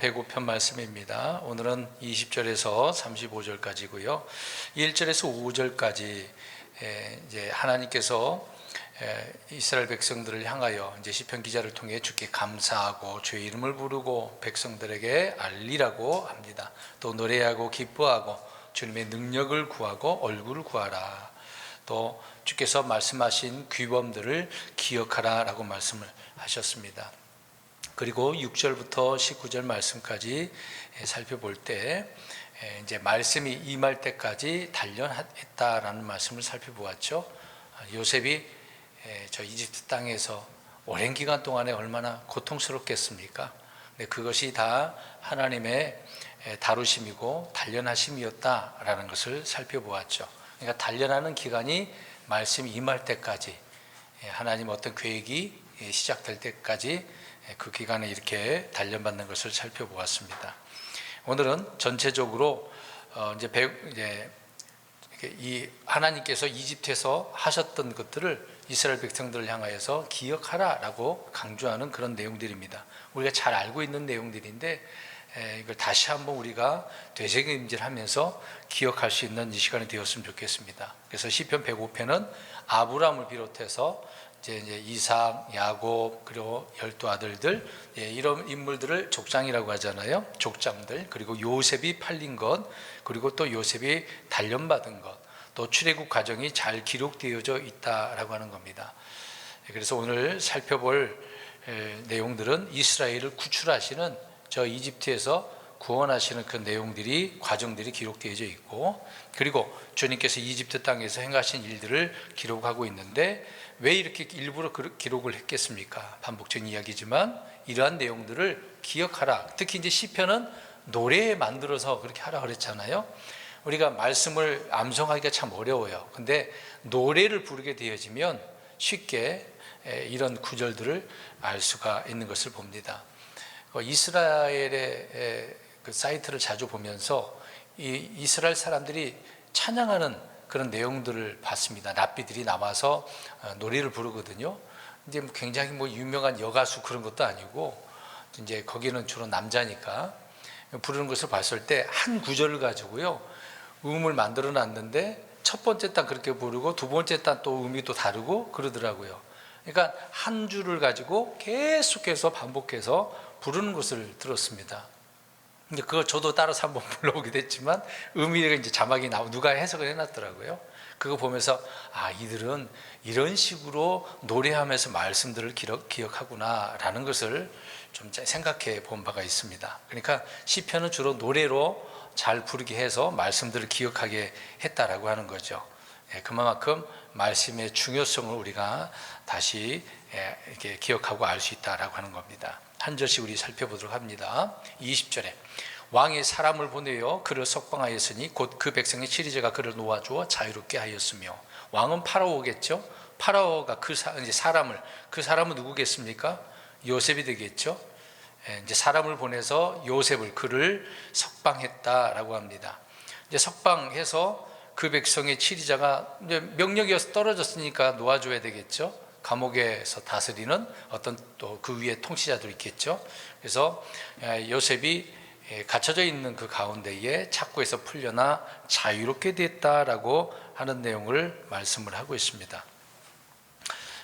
105편 말씀입니다. 오늘은 20절에서 35절까지고요. 1절에서 5절까지 이제 하나님께서 이스라엘 백성들을 향하여 이제 시편 기자를 통해 주께 감사하고 주의 이름을 부르고 백성들에게 알리라고 합니다. 또 노래하고 기뻐하고 주님의 능력을 구하고 얼굴을 구하라. 또 주께서 말씀하신 규범들을 기억하라라고 말씀을 하셨습니다. 그리고 6절부터 19절 말씀까지 살펴볼 때 이제 말씀이 임할 때까지 단련했다라는 말씀을 살펴보았죠. 요셉이 저 이집트 땅에서 오랜 기간 동안에 얼마나 고통스럽겠습니까? 근데 그것이 다 하나님의 다루심이고 단련하심이었다라는 것을 살펴보았죠. 그러니까 단련하는 기간이 말씀이 임할 때까지, 하나님 어떤 계획이 시작될 때까지 그 기간에 이렇게 단련받는 것을 살펴보았습니다. 오늘은 전체적으로 이제 이 하나님께서 이집트에서 하셨던 것들을 이스라엘 백성들을 향하여서 기억하라라고 강조하는 그런 내용들입니다. 우리가 잘 알고 있는 내용들인데 이걸 다시 한번 우리가 되새김질하면서 기억할 수 있는 이 시간이 되었으면 좋겠습니다. 그래서 시편 105편은 아브라함을 비롯해서 이제 이삭, 야곱, 그리고 12아들들, 이런 인물들을 족장이라고 하잖아요. 족장들, 그리고 요셉이 팔린 것, 그리고 또 요셉이 단련받은 것, 또 출애굽 과정이 잘 기록되어져 있다라고 하는 겁니다. 그래서 오늘 살펴볼 내용들은 이스라엘을 구출하시는 저 이집트에서 구원하시는 그 내용들이, 과정들이 기록되어져 있고, 그리고 주님께서 이집트 땅에서 행하신 일들을 기록하고 있는데 왜 이렇게 일부러 기록을 했겠습니까? 반복적인 이야기지만 이러한 내용들을 기억하라. 특히 이제 시편은 노래 만들어서 그렇게 하라 그랬잖아요. 우리가 말씀을 암송하기가 참 어려워요. 근데 노래를 부르게 되어지면 쉽게 이런 구절들을 알 수가 있는 것을 봅니다. 이스라엘의 그 사이트를 자주 보면서 이 이스라엘 사람들이 찬양하는 그런 내용들을 봤습니다. 랍비들이 나와서 노래를 부르거든요. 이제 굉장히 유명한 여가수 그런 것도 아니고 이제 거기는 주로 남자니까 부르는 것을 봤을 때 한 구절을 가지고요 음을 만들어 놨는데 첫 번째 단 그렇게 부르고 두 번째 단 또 음이 또 다르고 그러더라고요. 그러니까 한 줄을 가지고 계속해서 반복해서 부르는 것을 들었습니다. 근데 그거 저도 따라서 한번 불러보기도 했지만 의미가 이제 자막이 나오고 누가 해석을 해놨더라고요. 그거 보면서 이들은 이런 식으로 노래하면서 말씀들을 기억하구나라는 것을 좀 생각해 본 바가 있습니다. 그러니까 시편은 주로 노래로 잘 부르게 해서 말씀들을 기억하게 했다라고 하는 거죠. 그만큼 말씀의 중요성을 우리가 다시 이렇게 기억하고 알 수 있다라고 하는 겁니다. 한 절씩 우리 살펴보도록 합니다. 20절에 왕이 사람을 보내어 그를 석방하였으니 곧 그 백성의 치리제가 그를 놓아주어 자유롭게 하였으며. 왕은 파라오겠죠. 파라오가 그 사람은 누구겠습니까? 요셉이 되겠죠. 이제 사람을 보내서 그를 석방했다라고 합니다. 이제 석방해서 그 백성의 치리자가 이제 명령이 떨어졌으니까 놓아줘야 되겠죠. 감옥에서 다스리는 어떤 또 그 위에 통치자도 있겠죠. 그래서 요셉이 갇혀져 있는 그 가운데에 착고에서 풀려나 자유롭게 됐다라고 하는 내용을 말씀을 하고 있습니다.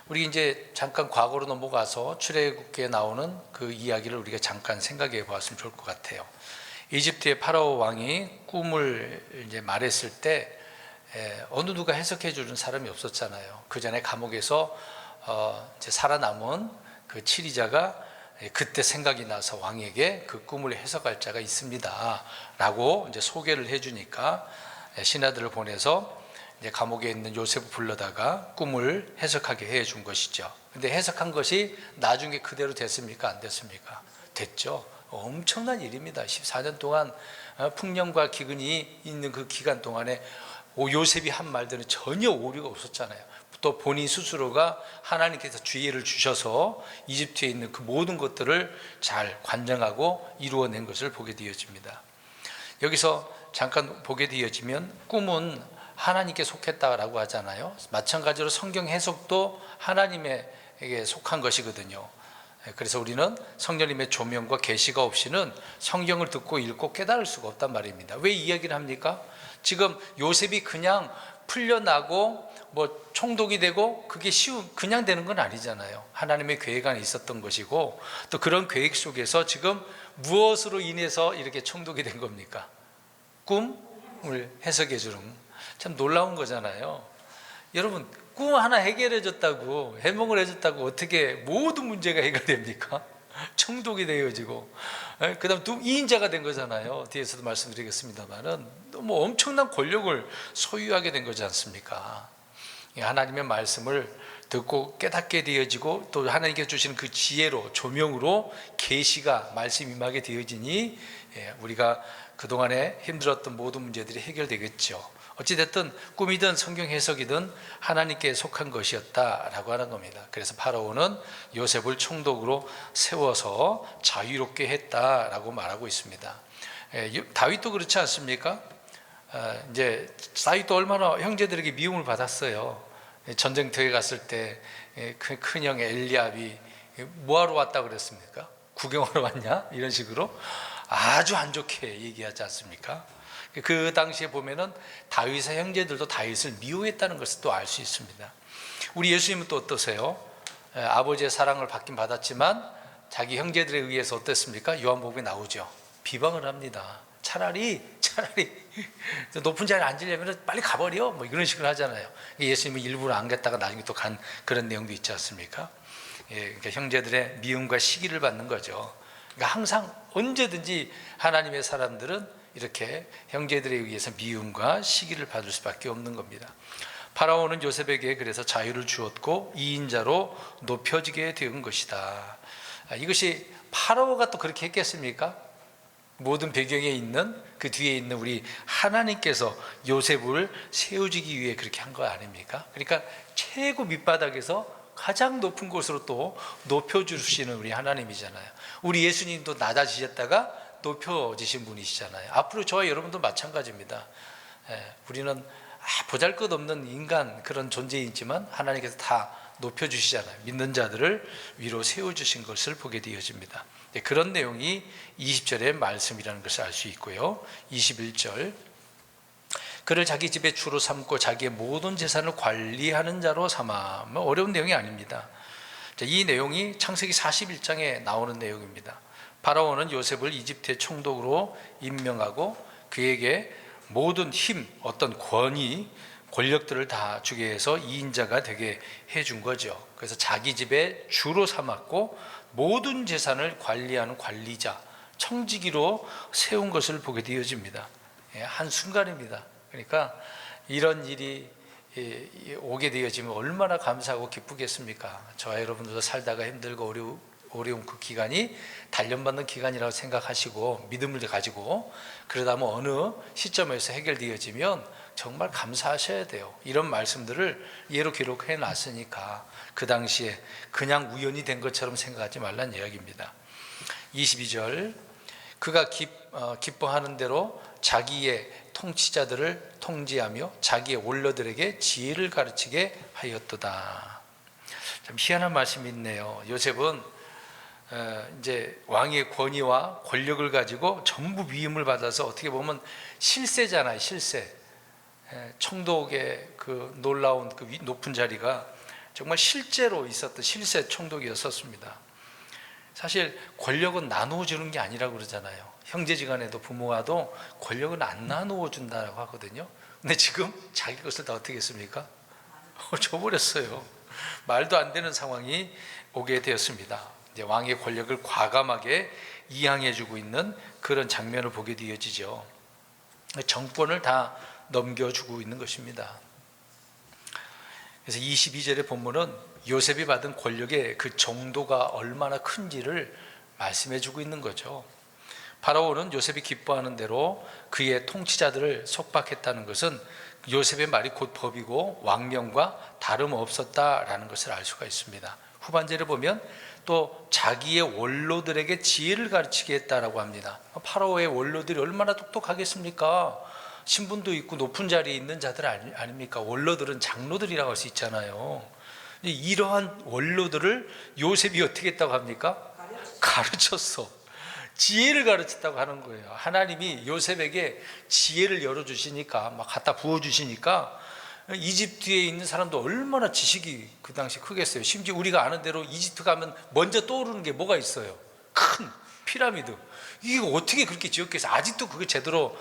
우리 이제 잠깐 과거로 넘어가서 출애굽기에 나오는 그 이야기를 우리가 잠깐 생각해 보았으면 좋을 것 같아요. 이집트의 파라오 왕이 꿈을 이제 말했을 때 어느 누가 해석해 주는 사람이 없었잖아요. 그 전에 감옥에서 이제 살아남은 그 치리자가 그때 생각이 나서 왕에게 그 꿈을 해석할 자가 있습니다 라고 이제 소개를 해주니까 신하들을 보내서 이제 감옥에 있는 요셉을 불러다가 꿈을 해석하게 해준 것이죠. 근데 해석한 것이 나중에 그대로 됐습니까? 안 됐습니까? 됐죠. 엄청난 일입니다. 14년 동안 풍년과 기근이 있는 그 기간 동안에 요셉이 한 말들은 전혀 오류가 없었잖아요. 또 본인 스스로가 하나님께서 지혜를 주셔서 이집트에 있는 그 모든 것들을 잘 관장하고 이루어낸 것을 보게 되어집니다. 여기서 잠깐 보게 되어지면 꿈은 하나님께 속했다라고 하잖아요. 마찬가지로 성경 해석도 하나님에게 속한 것이거든요. 그래서 우리는 성령님의 조명과 계시가 없이는 성경을 듣고 읽고 깨달을 수가 없단 말입니다. 왜 이야기를 합니까? 지금 요셉이 그냥 풀려나고 뭐 총독이 되고 그게 그냥 되는 건 아니잖아요. 하나님의 계획 안에 있었던 것이고, 또 그런 계획 속에서 지금 무엇으로 인해서 이렇게 총독이 된 겁니까? 꿈을 해석해 주는, 참 놀라운 거잖아요. 여러분, 꿈 하나 해결해 줬다고, 해몽을 해줬다고 어떻게 모든 문제가 해결됩니까? 총독이 되어지고, 그 다음 2인자가 된 거잖아요. 뒤에서도 말씀드리겠습니다만은 뭐 엄청난 권력을 소유하게 된 거지 않습니까? 하나님의 말씀을 듣고 깨닫게 되어지고, 또 하나님께 주시는 그 지혜로, 조명으로 계시가 말씀 임하게 되어지니 우리가 그동안에 힘들었던 모든 문제들이 해결되겠죠. 어찌됐든 꿈이든 성경 해석이든 하나님께 속한 것이었다라고 하는 겁니다. 그래서 파라오는 요셉을 총독으로 세워서 자유롭게 했다라고 말하고 있습니다. 다윗도 그렇지 않습니까? 이제 다윗도 얼마나 형제들에게 미움을 받았어요. 전쟁터에 갔을 때 그 큰형 엘리압이 뭐하러 왔다 그랬습니까? 구경하러 왔냐? 이런 식으로 아주 안 좋게 얘기하지 않습니까? 그 당시에 보면은 다윗의 형제들도 다윗을 미워했다는 것을 또 알 수 있습니다. 우리 예수님은 또 어떠세요? 아버지의 사랑을 받긴 받았지만 자기 형제들에 의해서 어땠습니까? 요한복음에 나오죠. 비방을 합니다. 차라리 높은 자리에 앉으려면 빨리 가버려, 뭐 이런 식으로 하잖아요. 예수님은 일부러 안 갔다가 나중에 또 간 그런 내용도 있지 않습니까? 그러니까 형제들의 미움과 시기를 받는 거죠. 그러니까 항상 언제든지 하나님의 사람들은 이렇게 형제들에 의해서 미움과 시기를 받을 수밖에 없는 겁니다. 파라오는 요셉에게 그래서 자유를 주었고 2인자로 높여지게 된 것이다. 이것이 파라오가 또 그렇게 했겠습니까? 모든 배경에 있는, 그 뒤에 있는 우리 하나님께서 요셉을 세워주기 위해 그렇게 한 거 아닙니까? 그러니까 최고 밑바닥에서 가장 높은 곳으로 또 높여주시는 우리 하나님이잖아요. 우리 예수님도 낮아지셨다가 높여지신 분이시잖아요. 앞으로 저와 여러분도 마찬가지입니다. 우리는 보잘것없는 인간 그런 존재이지만 하나님께서 다 높여주시잖아요. 믿는 자들을 위로 세워주신 것을 보게 되어집니다. 그런 내용이 20절의 말씀이라는 것을 알 수 있고요. 21절, 그를 자기 집의 주로 삼고 자기의 모든 재산을 관리하는 자로 삼아. 어려운 내용이 아닙니다. 이 내용이 창세기 41장에 나오는 내용입니다. 파라오는 요셉을 이집트의 총독으로 임명하고 그에게 모든 힘, 어떤 권위, 권력들을 다 주게 해서 2인자가 되게 해준 거죠. 그래서 자기 집의 주로 삼았고 모든 재산을 관리하는 관리자, 청지기로 세운 것을 보게 되어집니다. 한순간입니다. 그러니까 이런 일이 오게 되어지면 얼마나 감사하고 기쁘겠습니까? 저와 여러분들도 살다가 힘들고 어려운 그 기간이 단련받는 기간이라고 생각하시고 믿음을 가지고 그러다 보면 어느 시점에서 해결되어지면 정말 감사하셔야 돼요. 이런 말씀들을 예로 기록해 놨으니까 그 당시에 그냥 우연히 된 것처럼 생각하지 말란 이야기입니다. 22절, 그가 기뻐하는 대로 자기의 통치자들을 통제하며 자기의 원로들에게 지혜를 가르치게 하였도다. 참 희한한 말씀이 있네요. 요셉은 이제 왕의 권위와 권력을 가지고 전부 위임을 받아서 어떻게 보면 실세잖아요. 실세. 총독의 그 놀라운 그 높은 자리가 정말 실제로 있었던 실세 총독이었었습니다. 사실 권력은 나누어 주는 게 아니라고 그러잖아요. 형제지간에도 부모와도 권력은 안 나누어 준다고 하거든요. 근데 지금 자기 것을 다 어떻게 했습니까? 줘버렸어요. 말도 안 되는 상황이 오게 되었습니다. 이제 왕의 권력을 과감하게 이양해주고 있는 그런 장면을 보게 되어지죠. 정권을 다 넘겨주고 있는 것입니다. 그래서 22절의 본문은 요셉이 받은 권력의 그 정도가 얼마나 큰지를 말씀해주고 있는 거죠. 파라오는 요셉이 기뻐하는 대로 그의 통치자들을 속박했다는 것은 요셉의 말이 곧 법이고 왕명과 다름없었다라는 것을 알 수가 있습니다. 후반절에 보면 또 자기의 원로들에게 지혜를 가르치게 했다라고 합니다. 파라오의 원로들이 얼마나 똑똑하겠습니까? 신분도 있고 높은 자리에 있는 자들 아닙니까? 원로들은 장로들이라고 할 수 있잖아요. 이러한 원로들을 요셉이 어떻게 했다고 합니까? 가르쳤어. 지혜를 가르쳤다고 하는 거예요. 하나님이 요셉에게 지혜를 열어주시니까, 막 갖다 부어주시니까 이집트에 있는 사람도 얼마나 지식이 그 당시 크겠어요. 심지어 우리가 아는 대로 이집트 가면 먼저 떠오르는 게 뭐가 있어요? 큰 피라미드. 이게 어떻게 그렇게 지었겠어요? 아직도 그게 제대로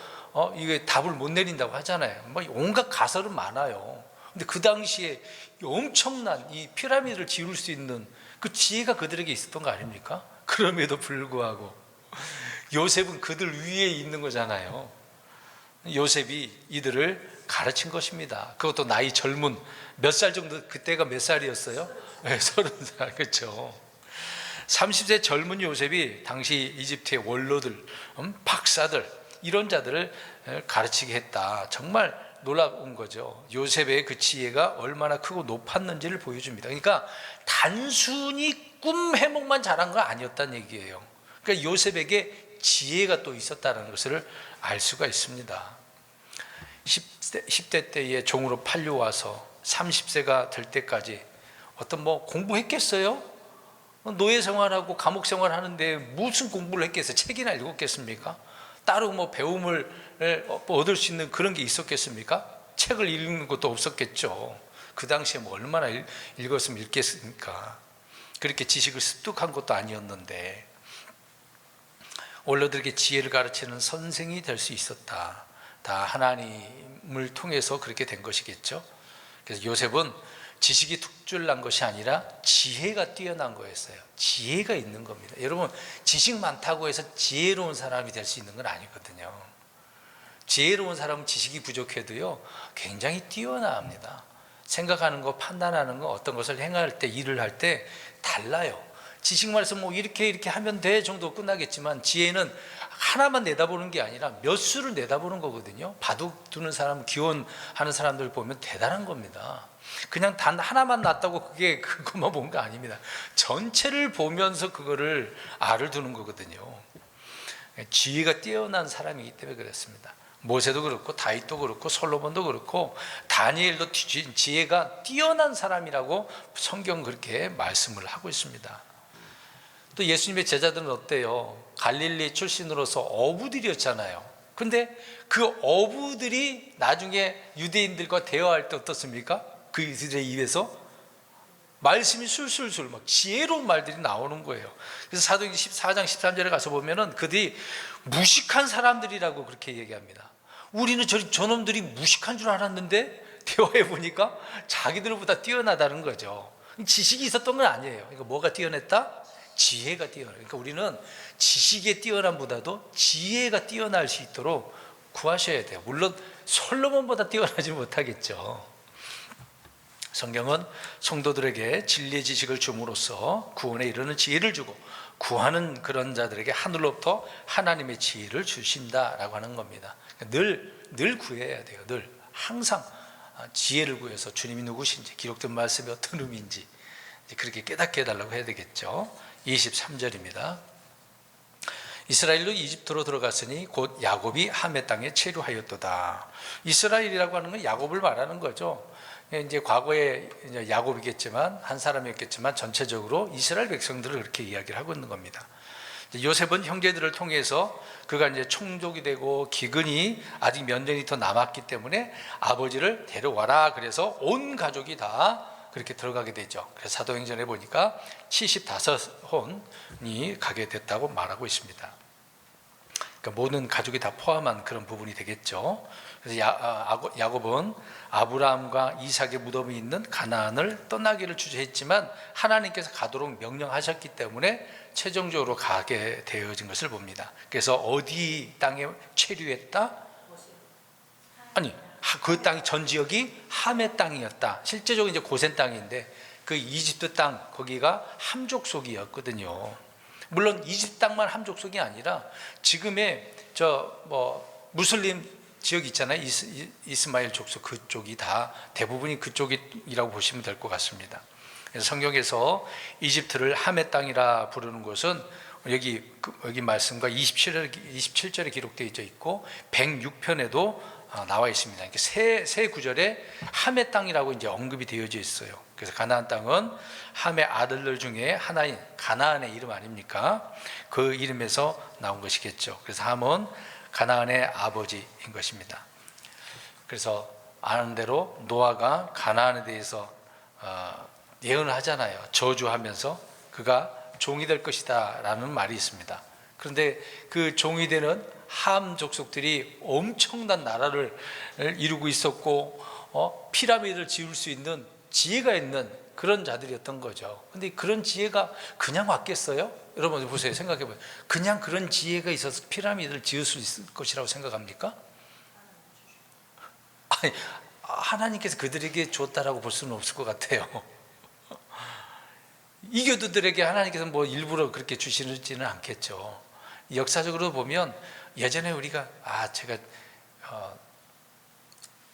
이게 답을 못 내린다고 하잖아요. 뭐 온갖 가설은 많아요. 근데 그 당시에 엄청난 이 피라미드를 지을 수 있는 그 지혜가 그들에게 있었던 거 아닙니까? 그럼에도 불구하고 요셉은 그들 위에 있는 거잖아요. 요셉이 이들을 가르친 것입니다. 그것도 나이 젊은, 몇 살 정도, 그때가 몇 살이었어요? 네, 30살. 그렇죠. 30세 젊은 요셉이 당시 이집트의 원로들, 박사들, 이런 자들을 가르치게 했다. 정말 놀라운 거죠. 요셉의 그 지혜가 얼마나 크고 높았는지를 보여줍니다. 그러니까 단순히 꿈 해몽만 잘한 건 아니었다는 얘기예요. 그러니까 요셉에게 지혜가 또 있었다는 것을 알 수가 있습니다. 10대 때에 종으로 팔려와서 30세가 될 때까지 어떤 뭐 공부했겠어요? 노예 생활하고 감옥 생활하는데 무슨 공부를 했겠어요? 책이나 읽었겠습니까? 따로 뭐 배움을 얻을 수 있는 그런 게 있었겠습니까? 책을 읽는 것도 없었겠죠. 그 당시에 뭐 얼마나 읽었으면 읽겠습니까? 그렇게 지식을 습득한 것도 아니었는데 원로들에게 지혜를 가르치는 선생이 될 수 있었다. 다 하나님을 통해서 그렇게 된 것이겠죠. 그래서 요셉은 지식이 특출난 것이 아니라 지혜가 뛰어난 거였어요. 지혜가 있는 겁니다. 여러분, 지식 많다고 해서 지혜로운 사람이 될 수 있는 건 아니거든요. 지혜로운 사람은 지식이 부족해도요 굉장히 뛰어나합니다. 생각하는 거, 판단하는 거, 어떤 것을 행할 때, 일을 할 때 달라요. 지식만 해서 뭐 이렇게 하면 돼 정도 끝나겠지만 지혜는 하나만 내다보는 게 아니라 몇 수를 내다보는 거거든요. 바둑 두는 사람, 기원하는 사람들 보면 대단한 겁니다. 그냥 단 하나만 놨다고 그것만 본 거 아닙니다. 전체를 보면서 그거를 알을 두는 거거든요. 지혜가 뛰어난 사람이기 때문에 그렇습니다. 모세도 그렇고 다윗도 그렇고 솔로몬도 그렇고 다니엘도 지혜가 뛰어난 사람이라고 성경 그렇게 말씀을 하고 있습니다. 또 예수님의 제자들은 어때요? 갈릴리 출신으로서 어부들이었잖아요. 근데 그 어부들이 나중에 유대인들과 대화할 때 어떻습니까? 그들의 입에서 말씀이 술술술 막 지혜로운 말들이 나오는 거예요. 그래서 사도행전 14장 13절에 가서 보면은 그들이 무식한 사람들이라고 그렇게 얘기합니다. 우리는 저놈들이 무식한 줄 알았는데 대화해 보니까 자기들보다 뛰어나다는 거죠. 지식이 있었던 건 아니에요. 그러니까 뭐가 뛰어났다? 지혜가 뛰어나. 그러니까 우리는 지식의 뛰어남보다도 지혜가 뛰어날 수 있도록 구하셔야 돼요. 물론 솔로몬보다 뛰어나지 못하겠죠. 성경은 성도들에게 진리의 지식을 줌으로써 구원에 이르는 지혜를 주고 구하는 그런 자들에게 하늘로부터 하나님의 지혜를 주신다라고 하는 겁니다. 늘 구해야 돼요. 늘 항상 지혜를 구해서 주님이 누구신지, 기록된 말씀이 어떤 의미인지 그렇게 깨닫게 해달라고 해야 되겠죠. 23절입니다. 이스라엘로 이집트로 들어갔으니 곧 야곱이 함의 땅에 체류하였도다. 이스라엘이라고 하는 건 야곱을 말하는 거죠. 이제 과거에 이제 야곱이겠지만 한 사람이었겠지만 전체적으로 이스라엘 백성들을 그렇게 이야기를 하고 있는 겁니다. 요셉은 형제들을 통해서 그가 이제 총독이 되고 기근이 아직 몇 년이 더 남았기 때문에 아버지를 데려와라. 그래서 온 가족이 다 그렇게 들어가게 되죠. 그래서 사도행전에 보니까 75혼이 가게 됐다고 말하고 있습니다. 그러니까 모든 가족이 다 포함한 그런 부분이 되겠죠. 그래서 야곱은 아브라함과 이삭의 무덤이 있는 가나안을 떠나기를 주저했지만 하나님께서 가도록 명령하셨기 때문에 최종적으로 가게 되어진 것을 봅니다. 그래서 어디 땅에 체류했다? 아니, 그 땅이 전 지역이 함의 땅이었다. 실제적으로 이제 고센 땅인데 그 이집트 땅 거기가 함 족속이었거든요. 물론 이집트 땅만 함 족속이 아니라 지금의 무슬림 지역 있잖아요. 이스마엘 족속 그쪽이 다 대부분이 그쪽이라고 보시면 될 것 같습니다. 그래서 성경에서 이집트를 함의 땅이라 부르는 것은 여기 말씀과 27절에 기록되어 있고 106편에도 나와 있습니다. 세 구절에 함의 땅이라고 이제 언급이 되어져 있어요. 그래서 가나안 땅은 함의 아들들 중에 하나인 가나안의 이름 아닙니까? 그 이름에서 나온 것이겠죠. 그래서 함은 가나안의 아버지인 것입니다. 그래서 아는 대로 노아가 가나안에 대해서 예언을 하잖아요. 저주하면서 그가 종이 될 것이다 라는 말이 있습니다. 그런데 그 종이 되는 함 족속들이 엄청난 나라를 이루고 있었고 피라미드를 지을 수 있는 지혜가 있는 그런 자들이었던 거죠. 근데 그런 지혜가 그냥 왔겠어요? 여러분 보세요. 생각해 보세요. 그냥 그런 지혜가 있어서 피라미드를 지을 수 있을 것이라고 생각합니까? 아니, 하나님께서 그들에게 줬다라고 볼 수는 없을 것 같아요. 이교도들에게 하나님께서 뭐 일부러 그렇게 주시지는 않겠죠. 역사적으로 보면 예전에 우리가 제가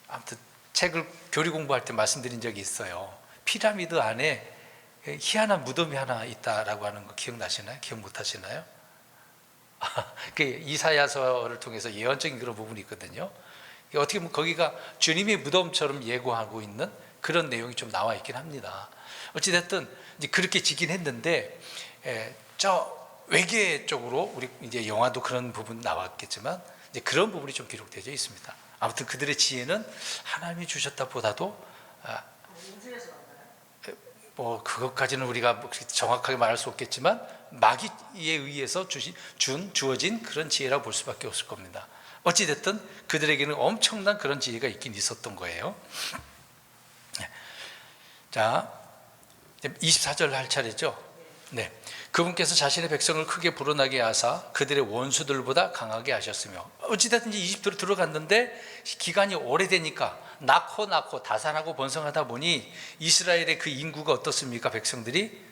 아무튼 책을 교리 공부할 때 말씀드린 적이 있어요. 피라미드 안에 희한한 무덤이 하나 있다라고 하는 거 기억나시나요? 기억 못 하시나요? 이사야서를 통해서 예언적인 그런 부분이 있거든요. 어떻게 보면 거기가 주님의 무덤처럼 예고하고 있는 그런 내용이 좀 나와 있긴 합니다. 어찌됐든 이제 그렇게 지긴 했는데 저 외계 쪽으로 우리 이제 영화도 그런 부분 나왔겠지만 이제 그런 부분이 좀 기록되어 있습니다. 아무튼 그들의 지혜는 하나님이 주셨다 보다도 뭐 그것까지는 우리가 정확하게 말할 수 없겠지만 마귀에 의해서 주어진 그런 지혜라고 볼 수밖에 없을 겁니다. 어찌됐든 그들에게는 엄청난 그런 지혜가 있긴 있었던 거예요. 자, 24절 할 차례죠. 네, 그분께서 자신의 백성을 크게 불어나게 하사 그들의 원수들보다 강하게 하셨으며, 어찌됐든 이집트로 들어갔는데 기간이 오래되니까 낳고 다산하고 번성하다 보니 이스라엘의 그 인구가 어떻습니까? 백성들이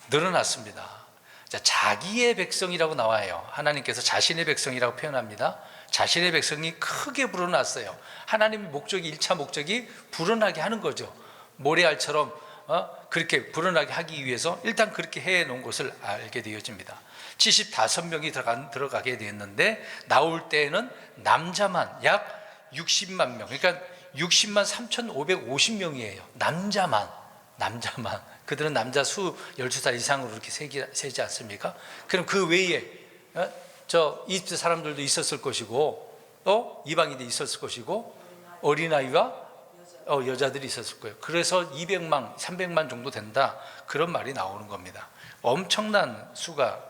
늘어났습니다. 자, 자기의 백성이라고 나와요. 하나님께서 자신의 백성이라고 표현합니다. 자신의 백성이 크게 불어났어요. 하나님의 목적이 1차 목적이 불어나게 하는 거죠. 모래알처럼 그렇게 불어나게 하기 위해서 일단 그렇게 해놓은 것을 알게 되어집니다. 75명이 들어가게 되었는데 나올 때에는 남자만 약 60만 명, 그러니까 60만 3,550명이에요. 남자만. 그들은 남자 수 12살 이상으로 이렇게 세지 않습니까? 그럼 그 외에 저 이집트 사람들도 있었을 것이고 또 이방인도 있었을 것이고 어린아이와 여자들이 있었을 거예요. 그래서 200만, 300만 정도 된다, 그런 말이 나오는 겁니다. 엄청난 수가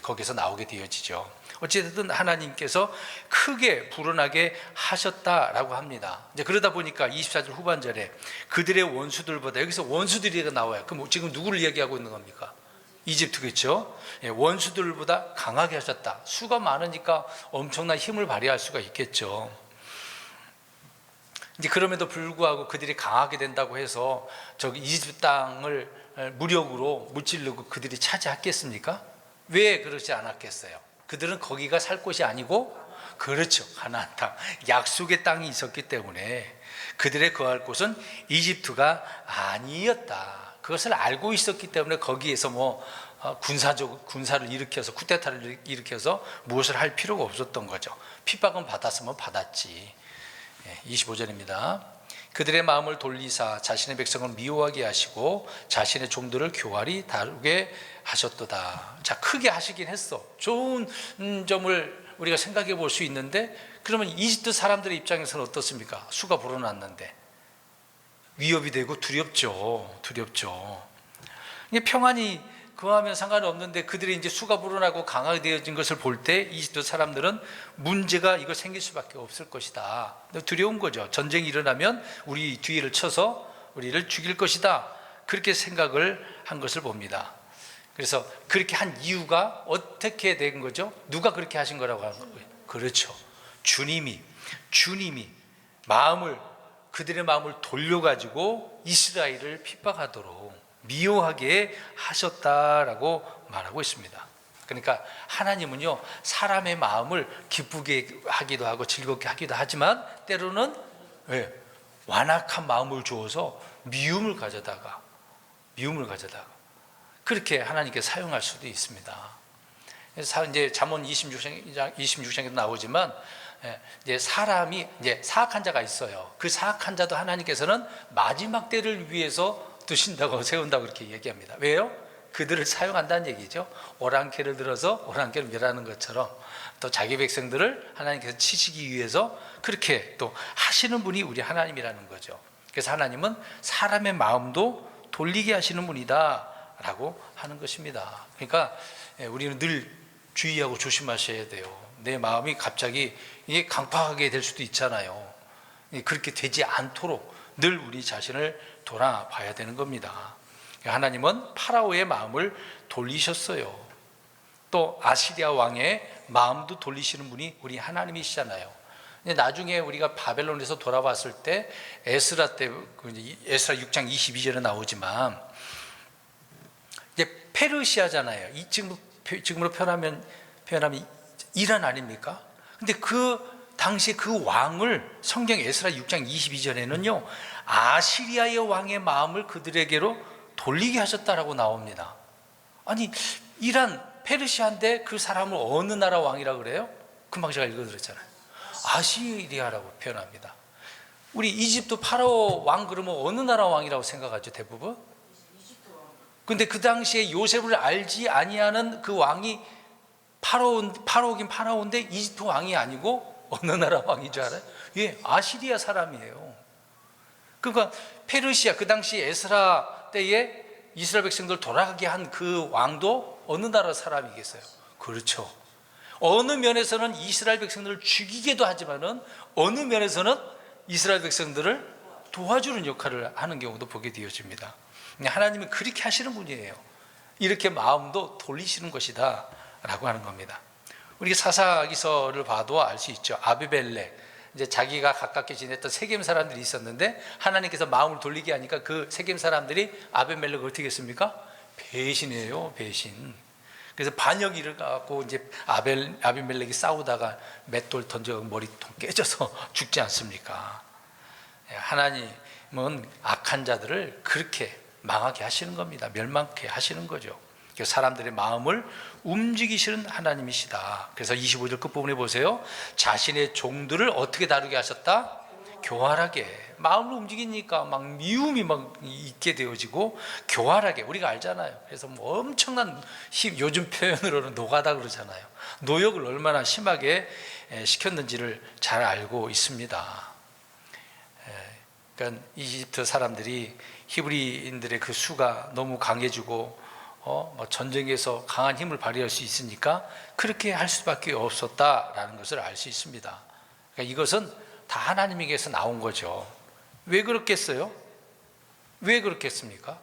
거기서 나오게 되어지죠. 어쨌든 하나님께서 크게 불어나게 하셨다라고 합니다. 이제 그러다 보니까 24절 후반절에 그들의 원수들보다, 여기서 원수들이 나와요. 그럼 지금 누구를 얘기하고 있는 겁니까? 이집트겠죠. 원수들보다 강하게 하셨다. 수가 많으니까 엄청난 힘을 발휘할 수가 있겠죠. 이제 그럼에도 불구하고 그들이 강하게 된다고 해서 저기 이집트 땅을 무력으로 무찌르고 그들이 차지했겠습니까? 왜 그러지 않았겠어요? 그들은 거기가 살 곳이 아니고, 그렇죠, 가나안 땅, 약속의 땅이 있었기 때문에 그들의 거할 곳은 이집트가 아니었다. 그것을 알고 있었기 때문에 거기에서 뭐 군사를 일으켜서, 쿠데타를 일으켜서 무엇을 할 필요가 없었던 거죠. 핍박은 받았으면 받았지. 25절입니다. 그들의 마음을 돌리사 자신의 백성을 미워하게 하시고 자신의 종들을 교활히 다루게 하셨도다. 자, 크게 하시긴 했어. 좋은 점을 우리가 생각해 볼 수 있는데, 그러면 이집트 사람들의 입장에서는 어떻습니까? 수가 불어났는데 위협이 되고 두렵죠. 이게 평안히 그하면 상관없는데 그들이 이제 수가 불어나고 강하게 되어진 것을 볼 때 이집트 사람들은 문제가 이거 생길 수밖에 없을 것이다. 두려운 거죠. 전쟁이 일어나면 우리 뒤를 쳐서 우리를 죽일 것이다. 그렇게 생각을 한 것을 봅니다. 그래서 그렇게 한 이유가 어떻게 된 거죠? 누가 그렇게 하신 거라고 하는 거예요? 그렇죠. 주님이 그들의 마음을 돌려가지고 이스라엘을 핍박하도록 미워하게 하셨다라고 말하고 있습니다. 그러니까 하나님은요, 사람의 마음을 기쁘게 하기도 하고 즐겁게 하기도 하지만 때로는 완악한 마음을 주어서 미움을 가져다가 그렇게 하나님께 사용할 수도 있습니다. 이제 잠언 26장에도 나오지만 이제 사람이 이제 사악한 자가 있어요. 그 사악한 자도 하나님께서는 마지막 때를 위해서 두신다고 세운다고 그렇게 얘기합니다. 왜요? 그들을 사용한다는 얘기죠. 오랑캐를 들어서 오랑캐를 멸하는 것처럼 또 자기 백성들을 하나님께서 치시기 위해서 그렇게 또 하시는 분이 우리 하나님이라는 거죠. 그래서 하나님은 사람의 마음도 돌리게 하시는 분이다 라고 하는 것입니다. 그러니까 우리는 늘 주의하고 조심하셔야 돼요. 내 마음이 갑자기 이게 강팍하게 될 수도 있잖아요. 그렇게 되지 않도록 늘 우리 자신을 돌아봐야 되는 겁니다. 하나님은 파라오의 마음을 돌리셨어요. 또 아시리아 왕의 마음도 돌리시는 분이 우리 하나님이시잖아요. 나중에 우리가 바벨론에서 돌아왔을 때 에스라 6장 22절에 나오지만 이제 페르시아잖아요. 지금으로 표현하면 이란 아닙니까? 근데 그 당시 그 왕을 성경 에스라 6장 22절에는요 아시리아의 왕의 마음을 그들에게로 돌리게 하셨다라고 나옵니다. 아니 이란 페르시아인데 그 사람을 어느 나라 왕이라고 그래요? 금방 제가 읽어드렸잖아요. 아시리아라고 표현합니다. 우리 이집트 파라오 왕 그러면 어느 나라 왕이라고 생각하죠 대부분? 근데 그 당시에 요셉을 알지 아니하는 그 왕이 파라오긴 파라오인데 이집트 왕이 아니고 어느 나라 왕인 줄 알아요? 예, 아시리아 사람이에요. 그러니까 페르시아 그 당시 에스라 때에 이스라엘 백성들 돌아가게 한 그 왕도 어느 나라 사람이겠어요? 그렇죠. 어느 면에서는 이스라엘 백성들을 죽이기도 하지만은 어느 면에서는 이스라엘 백성들을 도와주는 역할을 하는 경우도 보게 되어집니다. 하나님은 그렇게 하시는 분이에요. 이렇게 마음도 돌리시는 것이다 라고 하는 겁니다. 우리 사사기서를 봐도 알 수 있죠. 아비멜렉, 이제 자기가 가깝게 지냈던 세겜 사람들이 있었는데 하나님께서 마음을 돌리게 하니까 그 세겜 사람들이 아비멜렉을 어떻게 했습니까? 배신해요, 배신. 그래서 반역일을 갖고 이제 아비멜렉이 싸우다가 맷돌 던져 머리통 깨져서 죽지 않습니까? 하나님은 악한 자들을 그렇게 망하게 하시는 겁니다. 멸망케 하시는 거죠. 사람들의 마음을 움직이시는 하나님이시다. 그래서 25절 끝부분에 보세요. 자신의 종들을 어떻게 다루게 하셨다? 교활하게. 마음을 움직이니까 막 미움이 막 있게 되어지고 교활하게. 우리가 알잖아요. 그래서 뭐 엄청난 힘, 요즘 표현으로는 노가다 그러잖아요. 노역을 얼마나 심하게 시켰는지를 잘 알고 있습니다. 그러니까 이집트 사람들이 히브리인들의 그 수가 너무 강해지고 전쟁에서 강한 힘을 발휘할 수 있으니까 그렇게 할 수밖에 없었다라는 것을 알 수 있습니다. 그러니까 이것은 다 하나님에게서 나온 거죠. 왜 그렇겠어요? 왜 그렇겠습니까?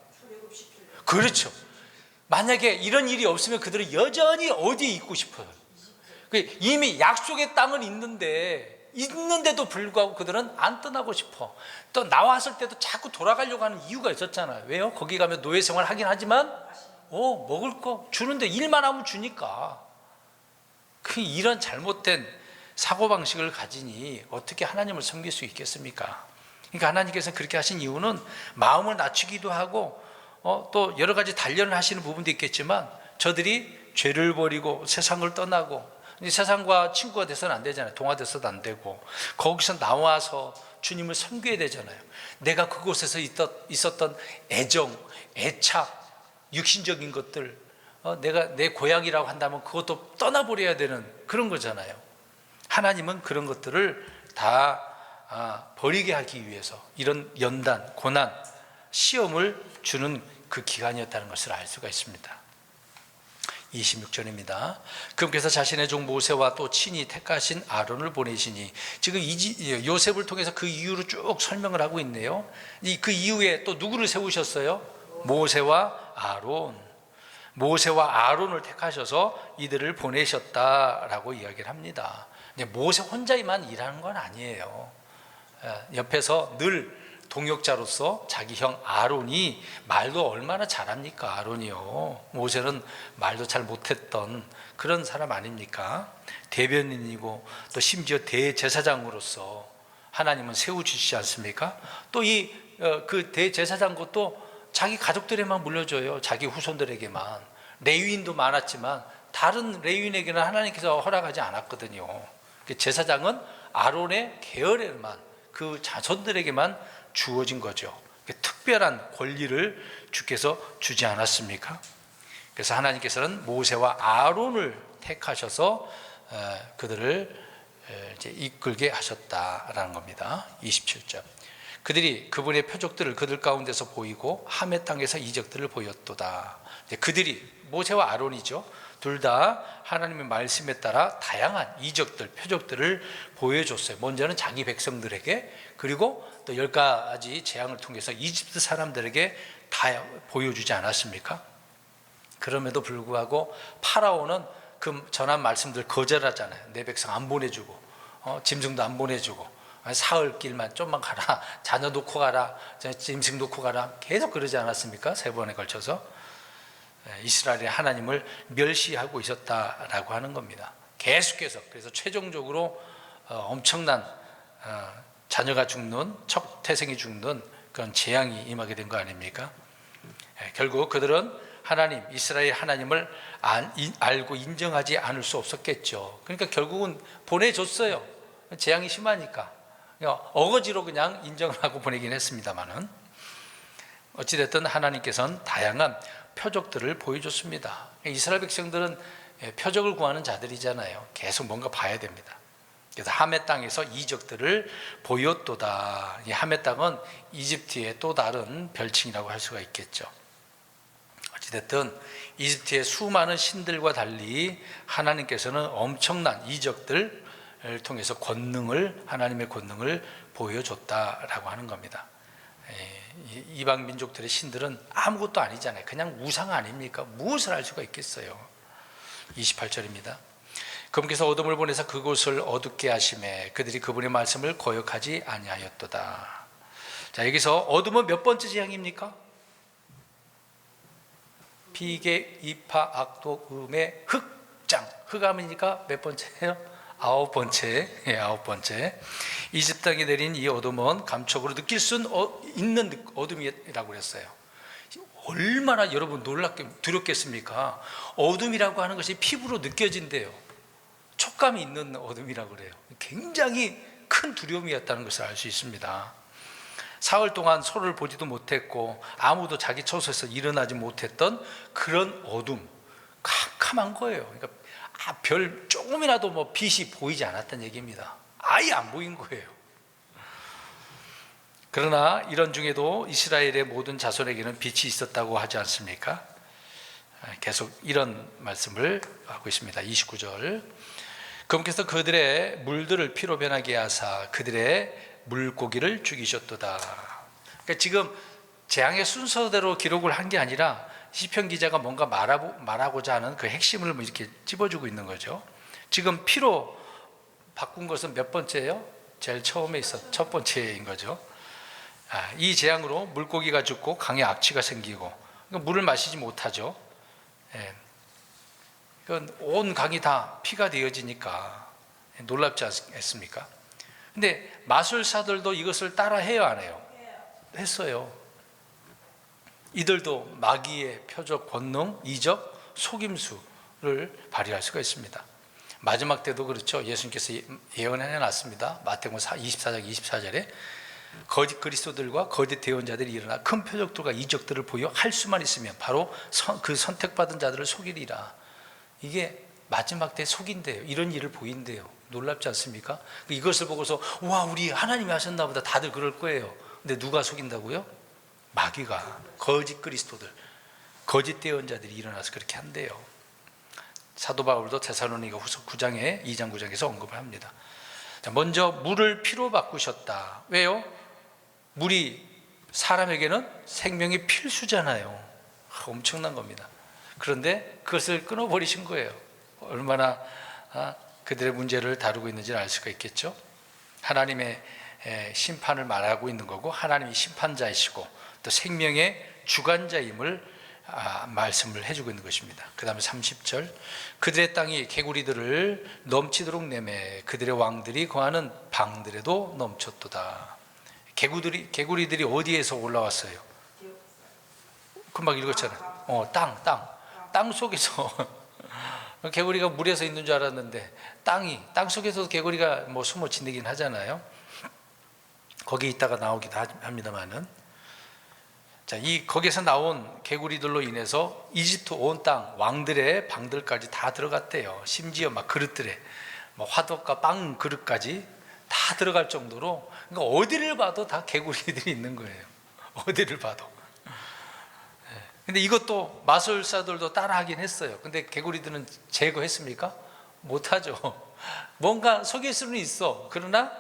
그렇죠. 만약에 이런 일이 없으면 그들은 여전히 어디에 있고 싶어요? 이미 약속의 땅은 있는데도 불구하고 그들은 안 떠나고 싶어. 또 나왔을 때도 자꾸 돌아가려고 하는 이유가 있었잖아요. 왜요? 거기 가면 노예 생활 하긴 하지만 먹을 거 주는데 일만 하면 주니까. 이런 잘못된 사고방식을 가지니 어떻게 하나님을 섬길 수 있겠습니까? 그러니까 하나님께서 그렇게 하신 이유는 마음을 낮추기도 하고 또 여러 가지 단련을 하시는 부분도 있겠지만 저들이 죄를 버리고 세상을 떠나고 세상과 친구가 돼서는 안 되잖아요. 동화돼서도 안 되고 거기서 나와서 주님을 섬겨야 되잖아요. 내가 그곳에서 있었던 애정, 애착, 육신적인 것들 내가 내 고향이라고 한다면 그것도 떠나버려야 되는 그런 거잖아요. 하나님은 그런 것들을 다 버리게 하기 위해서 이런 연단, 고난, 시험을 주는 그 기간이었다는 것을 알 수가 있습니다. 26절입니다. 그분께서 자신의 종 모세와 또 친히 택하신 아론을 보내시니, 지금 요셉을 통해서 그 이유를 쭉 설명을 하고 있네요. 그 이후에 또 누구를 세우셨어요? 모세와 아론. 모세와 아론을 택하셔서 이들을 보내셨다라고 이야기를 합니다. 모세 혼자만 일하는 건 아니에요. 옆에서 늘 동역자로서 자기 형 아론이 말도 얼마나 잘합니까? 아론이요. 모세는 말도 잘 못했던 그런 사람 아닙니까? 대변인이고 또 심지어 대제사장으로서 하나님은 세워주시지 않습니까? 또 그 대제사장 것도 자기 가족들에만 물려줘요. 자기 후손들에게만. 레위인도 많았지만 다른 레위인에게는 하나님께서 허락하지 않았거든요. 제사장은 아론의 계열에만, 그 자손들에게만 주어진 거죠. 특별한 권리를 주께서 주지 않았습니까? 그래서 하나님께서는 모세와 아론을 택하셔서 그들을 이제 이끌게 하셨다라는 겁니다. 27절. 그들이 그분의 표적들을 그들 가운데서 보이고 하메 땅에서 이적들을 보였도다. 그들이, 모세와 아론이죠, 둘 다 하나님의 말씀에 따라 다양한 이적들, 표적들을 보여줬어요. 먼저는 자기 백성들에게, 그리고 또 10가지 재앙을 통해서 이집트 사람들에게 다 보여주지 않았습니까? 그럼에도 불구하고 파라오는 그 전한 말씀들 거절하잖아요. 내 백성 안 보내주고, 짐승도 안 보내주고, 사흘 길만 좀만 가라, 자녀 놓고 가라, 짐승 놓고 가라, 계속 그러지 않았습니까? 3번에 걸쳐서 이스라엘의 하나님을 멸시하고 있었다라고 하는 겁니다. 계속해서. 그래서 최종적으로 엄청난 자녀가 죽는, 첫 태생이 죽는 그런 재앙이 임하게 된 거 아닙니까? 결국 그들은 하나님, 이스라엘 하나님을 알고 인정하지 않을 수 없었겠죠. 그러니까 결국은 보내줬어요. 재앙이 심하니까 어거지로 그냥 인정을 하고 보내긴 했습니다만은, 어찌됐든 하나님께서는 다양한 표적들을 보여줬습니다. 이스라엘 백성들은 표적을 구하는 자들이잖아요. 계속 뭔가 봐야 됩니다. 그래서 하메 땅에서 이적들을 보였도다. 이 하메 땅은 이집트의 또 다른 별칭이라고 할 수가 있겠죠. 어찌됐든 이집트의 수많은 신들과 달리 하나님께서는 엄청난 이적들을 통해서 권능을, 하나님의 권능을 보여줬다라고 하는 겁니다. 이방 민족들의 신들은 아무것도 아니잖아요. 그냥 우상 아닙니까? 무엇을 알 수가 있겠어요. 28절입니다. 그분께서 어둠을 보내서 그곳을 어둡게 하심에 그들이 그분의 말씀을 거역하지 아니하였도다. 자, 여기서 어둠은 몇 번째 재앙입니까? 비계, 이파, 악독, 음의 흑장. 흑암이니까 몇 번째예요? 9번째. 9번째. 이집트 땅에 내린 이 어둠은 감촉으로 느낄 수 있는 어둠이라고 그랬어요. 얼마나 여러분 놀랍게 두렵겠습니까? 어둠이라고 하는 것이 피부로 느껴진대요. 촉감이 있는 어둠이라고 그래요. 굉장히 큰 두려움이었다는 것을 알 수 있습니다. 사흘 동안 서로를 보지도 못했고 아무도 자기 처소에서 일어나지 못했던 그런 어둠, 캄캄한 거예요. 그러니까 별 조금이라도 뭐 빛이 보이지 않았다는 얘기입니다. 아예 안 보인 거예요. 그러나 이런 중에도 이스라엘의 모든 자손에게는 빛이 있었다고 하지 않습니까? 계속 이런 말씀을 하고 있습니다. 29절. 그분께서 그들의 물들을 피로 변하게 하사 그들의 물고기를 죽이셨도다. 그러니까 지금 재앙의 순서대로 기록을 한 게 아니라 시편 기자가 뭔가 말하고자 하는 그 핵심을 이렇게 찝어주고 있는 거죠. 지금 피로 바꾼 것은 몇 번째예요? 제일 처음에 첫 번째인 거죠. 이 재앙으로 물고기가 죽고 강에 악취가 생기고 그러니까 물을 마시지 못하죠. 그건 온 강이 다 피가 되어지니까 놀랍지 않습니까? 근데 마술사들도 이것을 따라 해요, 안 해요? 했어요. 이들도 마귀의 표적, 권능, 이적, 속임수를 발휘할 수가 있습니다. 마지막 때도 그렇죠. 예수님께서 예언해 놨습니다. 마태복음 24장 24절에 거짓 그리스도들과 거짓 대언자들이 일어나 큰 표적들과 이적들을 보여 할 수만 있으면 바로 그 선택받은 자들을 속이리라. 이게 마지막 때 속인대요. 이런 일을 보인대요. 놀랍지 않습니까? 이것을 보고서 와, 우리 하나님이 하셨나 보다 다들 그럴 거예요. 근데 누가 속인다고요? 마귀가, 거짓 그리스도들, 거짓 대언자들이 일어나서 그렇게 한대요. 사도 바울도 데살로니가 후서 9장에 2장 9장에서 언급을 합니다. 자, 먼저 물을 피로 바꾸셨다. 왜요? 물이 사람에게는 생명이 필수잖아요. 엄청난 겁니다. 그런데 그것을 끊어버리신 거예요. 얼마나 그들의 문제를 다루고 있는지를 알 수가 있겠죠. 하나님의 심판을 말하고 있는 거고 하나님이 심판자이시고 또 생명의 주관자임을 말씀을 해주고 있는 것입니다. 그 다음에 30절. 그들의 땅이 개구리들을 넘치도록 내매 그들의 왕들이 거하는 방들에도 넘쳤도다. 개구리들이 어디에서 올라왔어요? 금방 읽었잖아요. 땅 속에서 개구리가 물에서 있는 줄 알았는데 땅 속에서도 개구리가 뭐 숨어 지내긴 하잖아요. 거기 있다가 나오기도 합니다만은, 자, 거기서 나온 개구리들로 인해서 이집트 온 땅 왕들의 방들까지 다 들어갔대요. 심지어 막 그릇들에 뭐 화덕과 빵 그릇까지 다 들어갈 정도로, 그러니까 어디를 봐도 다 개구리들이 있는 거예요. 어디를 봐도. 근데 이것도 마술사들도 따라하긴 했어요. 근데 개구리들은 제거했습니까? 못하죠. 뭔가 속일 수는 있어. 그러나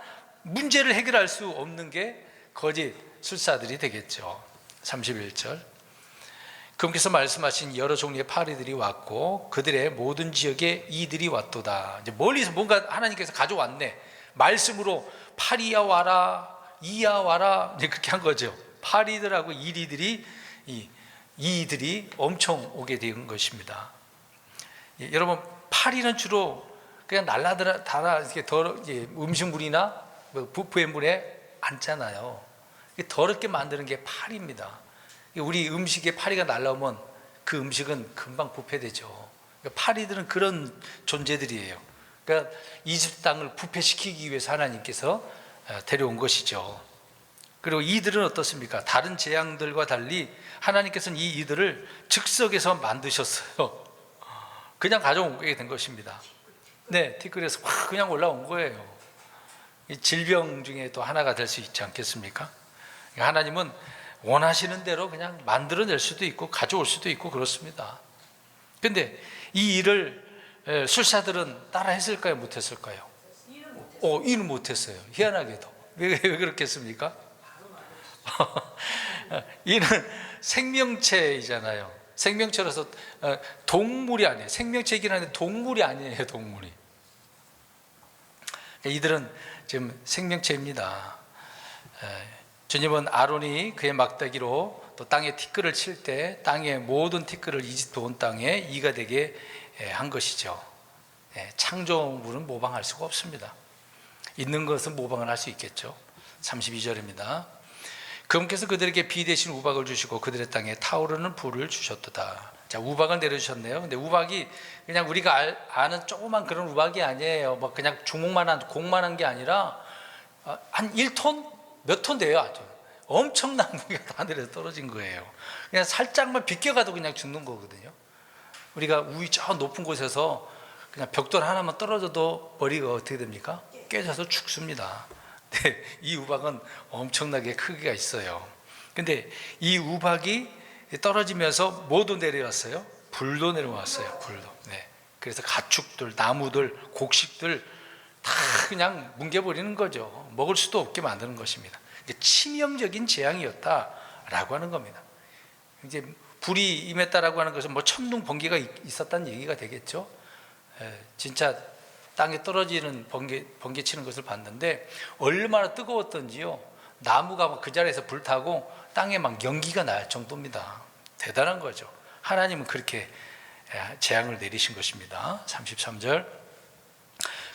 문제를 해결할 수 없는 게 거짓 술사들이 되겠죠. 31절. 그분께서 말씀하신 여러 종류의 파리들이 왔고 그들의 모든 지역에 이들이 왔도다. 이제 멀리서 뭔가 하나님께서 가져왔네. 말씀으로 파리야 와라, 이야 와라, 이제 그렇게 한 거죠. 파리들하고 이들이 엄청 오게 된 것입니다. 여러분, 파리는 주로 그냥 날라다라 이렇게 음식물이나 부프의 물에 앉잖아요. 더럽게 만드는 게 파리입니다. 우리 음식에 파리가 날라오면 그 음식은 금방 부패되죠. 파리들은 그런 존재들이에요. 그러니까 이집트 땅을 부패시키기 위해서 하나님께서 데려온 것이죠. 그리고 이들은 어떻습니까? 다른 재앙들과 달리 하나님께서는 이들을 즉석에서 만드셨어요. 그냥 가져오게 된 것입니다. 네, 티끌에서 확 그냥 올라온 거예요. 이 질병 중에 또 하나가 될 수 있지 않겠습니까? 하나님은 원하시는 대로 그냥 만들어낼 수도 있고 가져올 수도 있고 그렇습니다. 근데 이 일을 술사들은 따라 했을까요? 못했을까요? 이는 못했어요. 희한하게도. 왜 그렇겠습니까? 이는 생명체이잖아요. 생명체로서 동물이 아니에요. 생명체이긴 한데 동물이 아니에요. 동물이. 이들은 지금 생명체입니다. 주님은 아론이 그의 막대기로 또 땅에 티끌을 칠 때 땅의 모든 티끌을 이집트 온 땅에 이가 되게 한 것이죠. 창조물은 모방할 수가 없습니다. 있는 것은 모방을 할 수 있겠죠. 32절입니다. 그분께서 그들에게 비 대신 우박을 주시고 그들의 땅에 타오르는 불을 주셨도다. 자, 우박을 내려주셨네요. 근데 우박이 그냥 우리가 아는 조그만 그런 우박이 아니에요. 뭐 그냥 주먹만한 공만한 게 아니라 한 1톤? 몇 톤 돼요. 아주 엄청난 무게가 하늘에서 떨어진 거예요. 그냥 살짝만 비껴가도 그냥 죽는 거거든요. 우리가 우위 저 높은 곳에서 그냥 벽돌 하나만 떨어져도 머리가 어떻게 됩니까? 깨져서 죽습니다. 네, 이 우박은 엄청나게 크기가 있어요. 근데 이 우박이 떨어지면서 뭐도 내려왔어요? 불도 내려왔어요. 불도. 네. 그래서 가축들, 나무들, 곡식들 다 그냥 뭉개버리는 거죠. 먹을 수도 없게 만드는 것입니다. 치명적인 재앙이었다라고 하는 겁니다. 이제 불이 임했다라고 하는 것은 뭐 천둥 번개가 있었다는 얘기가 되겠죠. 진짜 땅에 떨어지는 번개 치는 것을 봤는데 얼마나 뜨거웠던지요. 나무가 막 그 자리에서 불타고 땅에 막 연기가 날 정도입니다. 대단한 거죠. 하나님은 그렇게 재앙을 내리신 것입니다. 33절.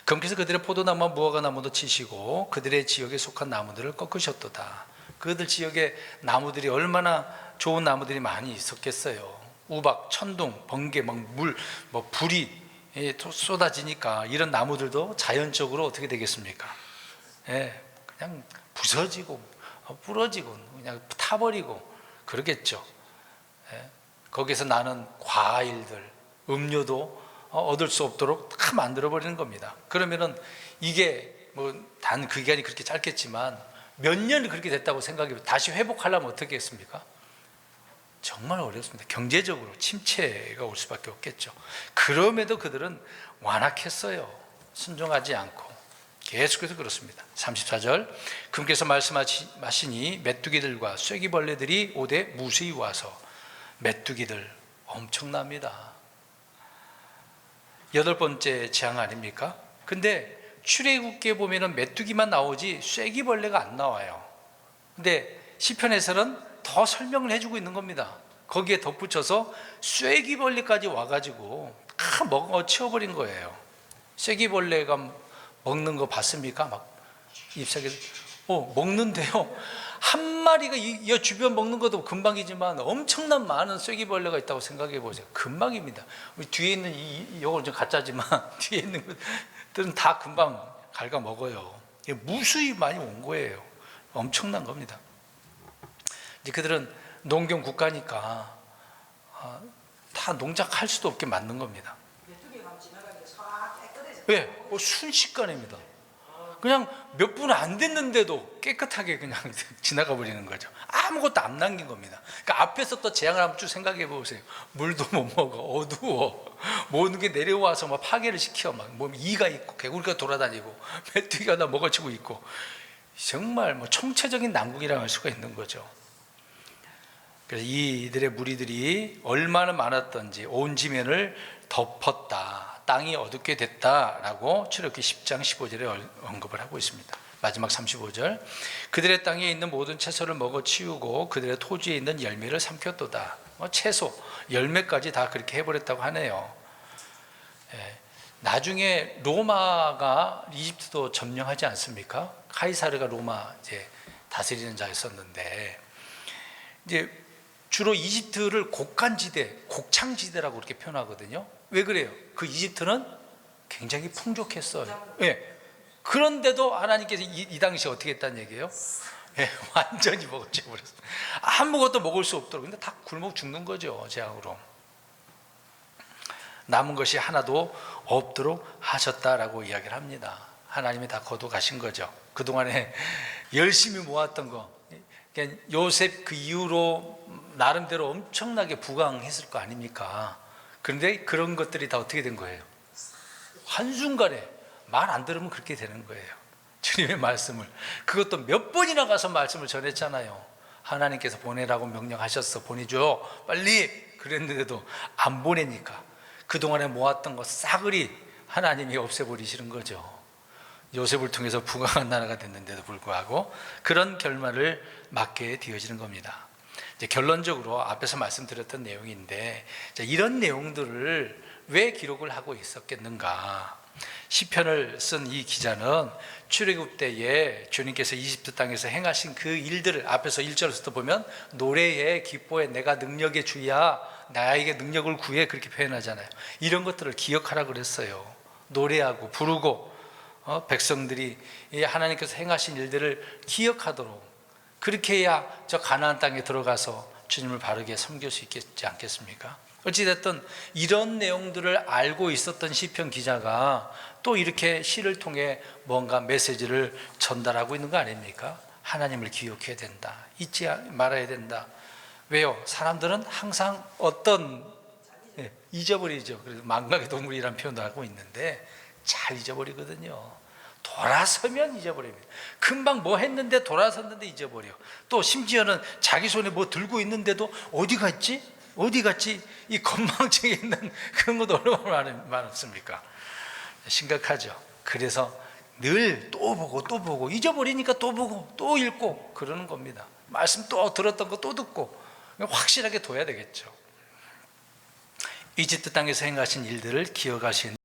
그분께서 그들의 포도나무와 무화과나무도 치시고 그들의 지역에 속한 나무들을 꺾으셨도다. 그들 지역에 나무들이 얼마나 좋은 나무들이 많이 있었겠어요. 우박, 천둥, 번개, 막 물, 뭐 불이 쏟아지니까 이런 나무들도 자연적으로 어떻게 되겠습니까? 그냥 부서지고 부러지고 그냥 타버리고 그러겠죠. 거기서 나는 과일들, 음료도 얻을 수 없도록 다 만들어버리는 겁니다. 그러면은 이게 뭐 단 그 기간이 그렇게 짧겠지만 몇 년이 그렇게 됐다고 생각해 다시 회복하려면 어떻게 했습니까? 정말 어렵습니다. 경제적으로 침체가 올 수밖에 없겠죠. 그럼에도 그들은 완악했어요. 순종하지 않고 계속해서 그렇습니다. 34절. 그분께서 말씀하시니 메뚜기들과 쐐기벌레들이 오되 무수히 와서. 메뚜기들 엄청납니다. 8번째 재앙 아닙니까? 근데 출애굽기에 보면은 메뚜기만 나오지 쐐기벌레가 안 나와요. 근데 시편에서는 더 설명을 해주고 있는 겁니다. 거기에 덧붙여서 쐐기벌레까지 와가지고 다 먹어 치워버린 거예요. 쐐기벌레가 먹는 거 봤습니까? 막 잎사귀 먹는데요. 한 마리가 이 주변 먹는 것도 금방이지만 엄청난 많은 쐐기벌레가 있다고 생각해 보세요. 금방입니다. 우리 뒤에 있는 이건 좀 가짜지만 뒤에 있는 것들은 다 금방 갉아 먹어요. 무수히 많이 온 거예요. 엄청난 겁니다. 이제 그들은 농경 국가니까 다 농작할 수도 없게 만든 겁니다. 예, 순식간입니다. 그냥 몇 분 안 됐는데도 깨끗하게 그냥 지나가 버리는 거죠. 아무것도 안 남긴 겁니다. 그러니까 앞에서 또 재앙을 한번 쭉 생각해 보세요. 물도 못 먹어, 어두워, 모든 게 내려와서 막 파괴를 시켜, 막 몸 이가 있고 개구리가 돌아다니고 메뚜기가 다 먹어치고 있고, 정말 뭐 총체적인 난국이라고 할 수가 있는 거죠. 그래서 이들의 무리들이 얼마나 많았던지 온 지면을 덮었다, 땅이 어둡게 됐다라고 출애굽기 10장 15절에 언급을 하고 있습니다. 마지막 35절, 그들의 땅에 있는 모든 채소를 먹어 치우고 그들의 토지에 있는 열매를 삼켰도다. 채소, 열매까지 다 그렇게 해버렸다고 하네요. 나중에 로마가 이집트도 점령하지 않습니까? 카이사르가 로마 이제 다스리는 자였었는데, 이제 주로 이집트를 곡간지대, 곡창지대라고 그렇게 표현하거든요. 왜 그래요? 그 이집트는 굉장히 풍족했어요. 예. 그런데도 하나님께서 이 당시에 어떻게 했다는 얘기예요? 예, 완전히 먹어쳐 버렸어요. 아무것도 먹을 수 없도록. 근데 다 굶어 죽는 거죠, 재앙으로. 남은 것이 하나도 없도록 하셨다라고 이야기를 합니다. 하나님이 다 거둬 가신 거죠. 그동안에 열심히 모았던 거, 요셉 그 이후로 나름대로 엄청나게 부강했을 거 아닙니까? 그런데 그런 것들이 다 어떻게 된 거예요? 한순간에 말 안 들으면 그렇게 되는 거예요. 주님의 말씀을, 그것도 몇 번이나 가서 말씀을 전했잖아요. 하나님께서 보내라고 명령하셨어, 보내줘 빨리, 그랬는데도 안 보내니까 그동안에 모았던 거 싸그리 하나님이 없애버리시는 거죠. 요셉을 통해서 부강한 나라가 됐는데도 불구하고 그런 결말을 맞게 되어지는 겁니다. 이제 결론적으로 앞에서 말씀드렸던 내용인데, 이런 내용들을 왜 기록을 하고 있었겠는가? 시편을 쓴 이 기자는 출애굽 때에 주님께서 이집트 땅에서 행하신 그 일들을 앞에서 1절에서도 보면 노래에 기뻐해, 내가 능력의 주야, 나에게 능력을 구해, 그렇게 표현하잖아요. 이런 것들을 기억하라 그랬어요. 노래하고 부르고 백성들이 하나님께서 행하신 일들을 기억하도록, 그렇게 해야 저 가나안 땅에 들어가서 주님을 바르게 섬길 수 있겠지 않겠습니까? 어찌됐든 이런 내용들을 알고 있었던 시편 기자가 또 이렇게 시를 통해 뭔가 메시지를 전달하고 있는 거 아닙니까? 하나님을 기억해야 된다, 잊지 말아야 된다. 왜요? 사람들은 항상 잊어버리죠. 그래서 망각의 동물이라는 표현도 하고 있는데 잘 잊어버리거든요. 돌아서면 잊어버립니다. 금방 뭐 했는데 돌아섰는데 잊어버려. 또 심지어는 자기 손에 뭐 들고 있는데도 어디 갔지? 어디 갔지? 이 건망증에 있는 그런 것도 얼마나 많습니까? 심각하죠. 그래서 늘 또 보고 또 보고, 잊어버리니까 또 보고 또 읽고 그러는 겁니다. 말씀 또 들었던 거 또 듣고 확실하게 둬야 되겠죠. 이집트 땅에서 행하신 일들을 기억하신